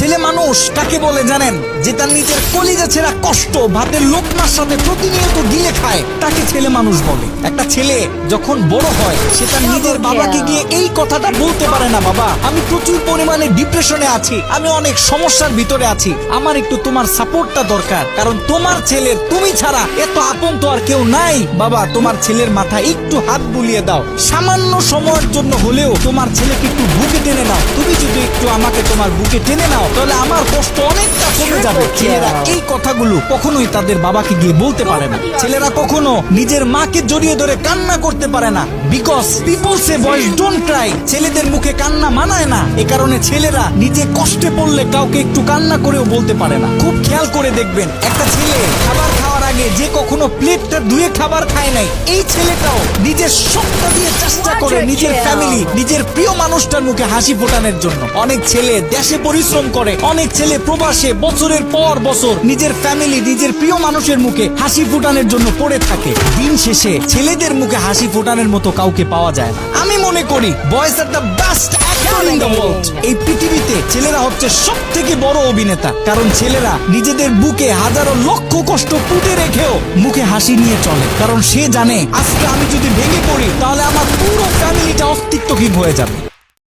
ছেলে মানুষ কাকে বলে জানেন? যে তার নিজের কলিজা ছেঁড়া কষ্ট ভাতের লোকমার সাথে প্রতিনিয়ত গিলে খায়, তাকে ছেলে মানুষ বলে। একটা ছেলে যখন বড় হয় সে তার নিজের বাবাকে গিয়ে এই কথাটা বলতে পারে না, বাবা আমি প্রচুর পরিমাণে ডিপ্রেশনে আছি, আমি অনেক সমস্যার ভিতরে আছি, আমার একটু তোমার সাপোর্টটা দরকার, কারণ তোমার ছেলের তুমি ছাড়া এত আপন তো আর কেউ নাই। বাবা তোমার ছেলের মাথায় একটু হাত বুলিয়ে দাও, সামান্য সময়ের জন্য হলেও তোমার ছেলেকে একটু বুকে টেনে নাও। তুমি যদি একটু আমাকে তোমার বুকে টেনে নাও তাহলে আমার কষ্ট অনেকটা কমে যাবে। ছেলেরা এই কথাগুলো কখনোই তাদের বাবাকে গিয়ে বলতে পারে না। ছেলেরা কখনো নিজের মাকে জড়িয়ে ধরে কান্না করতে পারে না, because people say boys don't Cry. ছেলেদের মুখে কান্না মানায় না, এ কারণে ছেলেরা নিজে কষ্টে পড়লে কাউকে একটু কান্না করেও বলতে পারে না। খুব খেয়াল করে দেখবেন, একটা ছেলে খাবার খাওয়ার আগে যে কখনো প্লেটটা ধুয়ে খাবার খায় নাই, এই ছেলেটাও নিজের সবটা দিয়ে চেষ্টা করে নিজের ফ্যামিলি, নিজের প্রিয় মানুষটার মুখে হাসি ফোটানোর জন্য। অনেক ছেলে দেশে পরিশ্রম করে, অনেক ছেলে প্রবাসে বছরের পর বছর নিজের ফ্যামিলি, নিজের প্রিয় মানুষের মুখে হাসি ফোটানোর জন্য পড়ে থাকে। দিন শেষে ছেলেদের মুখে হাসি ফোটানোর মতো কাউকে পাওয়া যায় না। আমি মনে করি boys are the best actor in the world. এই পৃথিবীতে ছেলেরা হচ্ছে সব থেকে বড় অভিনেতা, কারণ ছেলেরা নিজেদের বুকে হাজারো লক্ষ কষ্ট পুঁতে রেখেও মুখে হাসি নিয়ে চলে, কারণ সে জানে আজকে আমি যদি ভেঙে পড়ি তাহলে আমার পুরো ফ্যামিলিটা অস্তিত্বহীন হয়ে যাবে।